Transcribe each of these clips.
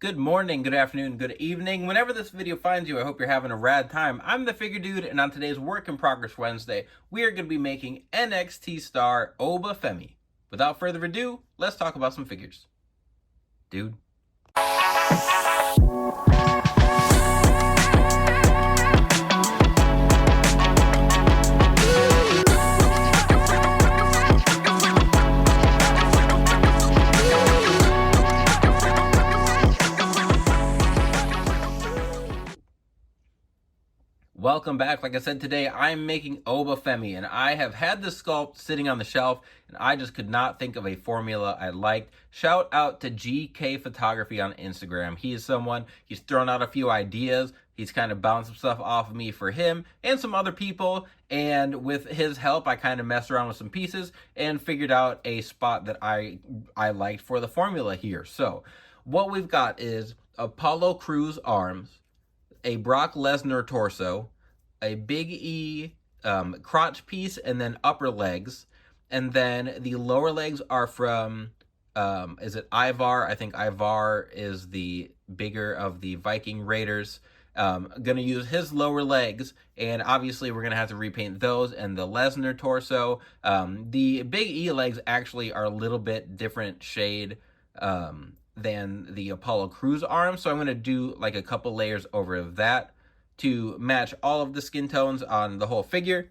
Good morning, good afternoon, good evening. Whenever this video finds you, I hope you're having a rad time. I'm the Figure Dude, and on today's Work in Progress Wednesday, we are going to be making NXT star Oba Femi. Without further ado, let's talk about some figures. Dude. Welcome back. Like I said, today I'm making Oba Femi, and I have had this sculpt sitting on the shelf, and I just could not think of a formula I liked. Shout out to GK Photography on Instagram. He is someone, he's thrown out a few ideas. He's kind of bounced some stuff off of me for him and some other people, and with his help, I kind of messed around with some pieces and figured out a spot that I liked for the formula here. So what we've got is Apollo Crews arms, a Brock Lesnar torso, a Big E crotch piece, and then upper legs. And then the lower legs are from, is it Ivar? I think Ivar is the bigger of the Viking Raiders. Gonna use his lower legs, and obviously we're gonna have to repaint those and the Lesnar torso. The Big E legs actually are a little bit different shade than the Apollo Crews arm, so I'm going to do like a couple layers over that to match all of the skin tones on the whole figure.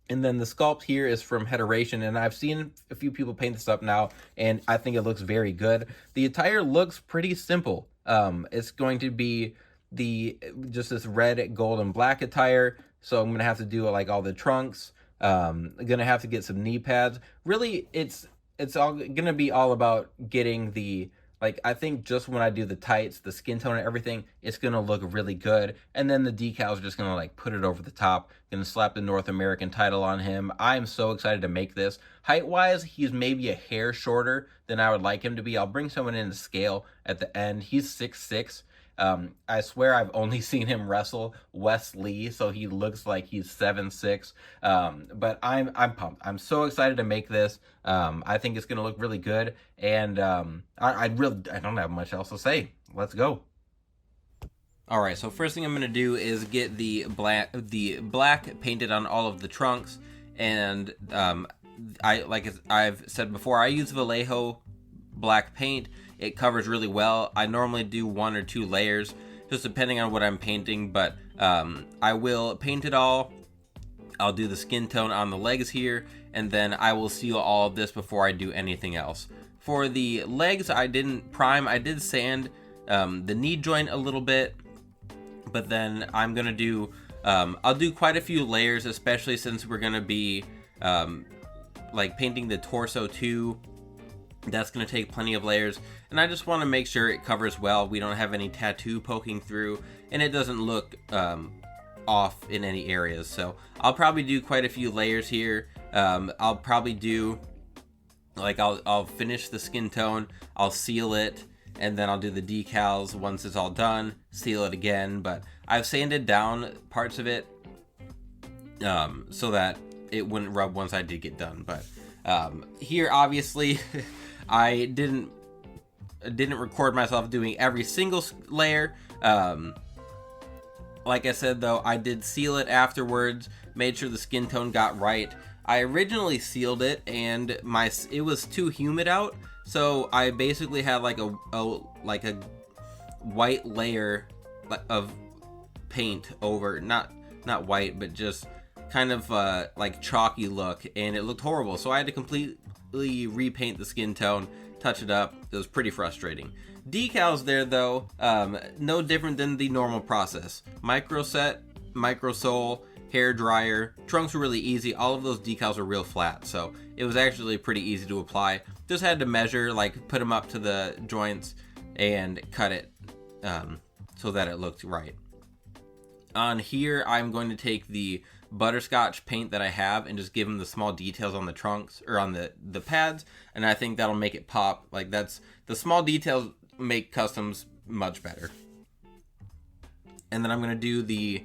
And then the sculpt here is from Heteration, and I've seen a few people paint this up now, and I think it looks very good. The attire looks pretty simple. It's going to be just this red, gold, and black attire, so I'm going to have to do like all the trunks. I'm going to have to get some knee pads. Really, it's all going to be all about getting the, like, I think just when I do the tights, the skin tone and everything, it's going to look really good. And then the decals are just going to, like, put it over the top. Going to slap the North American title on him. I'm so excited to make this. Height-wise, he's maybe a hair shorter than I would like him to be. I'll bring someone in to scale at the end. He's 6'6". I swear I've only seen him wrestle Wes Lee, so he looks like he's 7'6". But I'm pumped. I'm so excited to make this. I think it's gonna look really good, and I don't have much else to say. Let's go. All right, so first thing I'm gonna do is get the black painted on all of the trunks, and I've said before, I use Vallejo black paint. It covers really well. I normally do 1 or 2 layers, just depending on what I'm painting, but I will paint it all. I'll do the skin tone on the legs here, and then I will seal all of this before I do anything else. For the legs, I didn't prime. I did sand the knee joint a little bit, but then I'm gonna do, I'll do quite a few layers, especially since we're gonna be like painting the torso too. That's going to take plenty of layers, and I just want to make sure it covers well. We don't have any tattoo poking through, and it doesn't look off in any areas. So I'll probably do quite a few layers here. I'll probably do, like, I'll finish the skin tone, I'll seal it, and then I'll do the decals once it's all done, seal it again. But I've sanded down parts of it so that it wouldn't rub once I did get done. But here, obviously, I didn't record myself doing every single layer. Like I said, though, I did seal it afterwards, made sure the skin tone got right. I originally sealed it, and it was too humid out, so I basically had like a white layer of paint over, not white, but just kind of like chalky look, and it looked horrible. So I had to completely repaint the skin tone, touch it up. It was pretty frustrating. Decals there, though, no different than the normal process. Micro set, micro sole, hair dryer. Trunks were really easy. All of those decals were real flat, so it was actually pretty easy to apply. Just had to measure, like, put them up to the joints and cut it so that it looked right. On here, I'm going to take the butterscotch paint that I have and just give them the small details on the trunks, or on the pads, and I think that'll make it pop. Like, that's, the small details make customs much better. And then I'm going to do the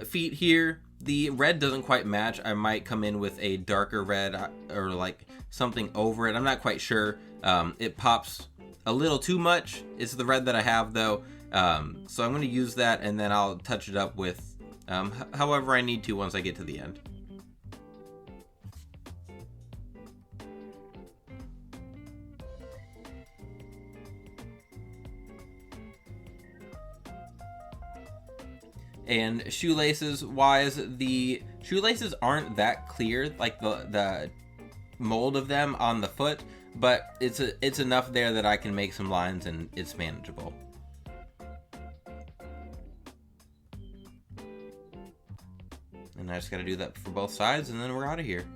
feet here. The red doesn't quite match. I might come in with a darker red or like something over it. I'm not quite sure. It pops a little too much. It's the red that I have though. So I'm going to use that, and then I'll touch it up with however I need to once I get to the end. And shoelaces wise, the shoelaces aren't that clear, like the mold of them on the foot, but it's enough there that I can make some lines and it's manageable. And I just got to do that for both sides, and then we're out of here.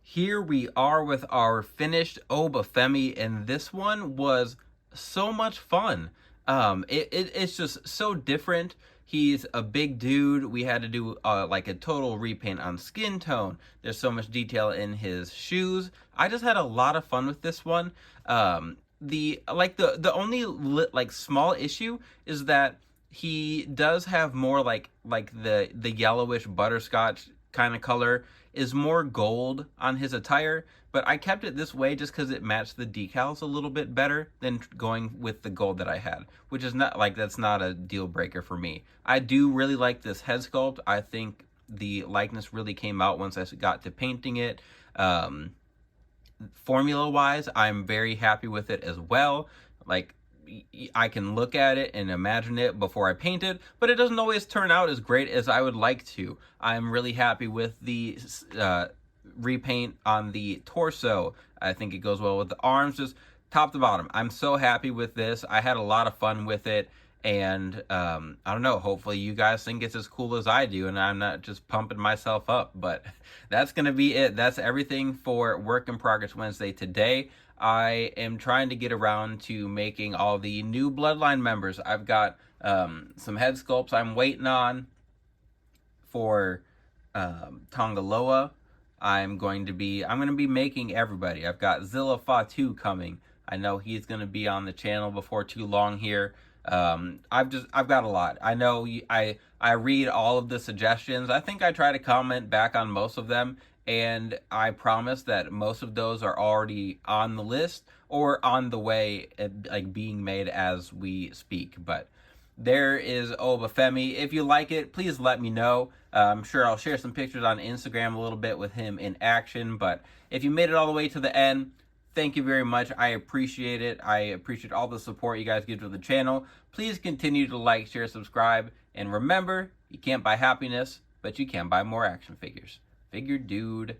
Here we are with our finished Oba Femi, and this one was so much fun. It's just so different. He's a big dude. We had to do like a total repaint on skin tone. There's so much detail in his shoes. I just had a lot of fun with this one. The only like small issue is that he does have more like the yellowish butterscotch kind of color is more gold on his attire, but I kept it this way just because it matched the decals a little bit better than going with the gold that I had, which is not like, that's not a deal breaker for me. I do really like this head sculpt. I think the likeness really came out once I got to painting it. Formula wise, I'm very happy with it as well. Like, I can look at it and imagine it before I paint it, but it doesn't always turn out as great as I would like to. I'm really happy with the repaint on the torso. I think it goes well with the arms, just top to bottom. I'm so happy with this. I had a lot of fun with it, and I don't know, hopefully you guys think it's as cool as I do and I'm not just pumping myself up, but that's gonna be it. That's everything for Work in Progress Wednesday today. I am trying to get around to making all the new Bloodline members. I've got some head sculpts I'm waiting on for Tongaloa. I'm going to be making everybody. I've got Zilla Fatu coming. I know he's going to be on the channel before too long here. I've got a lot. I know I read all of the suggestions. I think I try to comment back on most of them, and I promise that most of those are already on the list or on the way, like being made as we speak. But there is Oba Femi. If you like it, please let me know. I'm sure I'll share some pictures on Instagram a little bit with him in action. But if you made it all the way to the end, thank you very much. I appreciate it. I appreciate all the support you guys give to the channel. Please continue to like, share, subscribe. And remember, you can't buy happiness, but you can buy more action figures. Figure dude.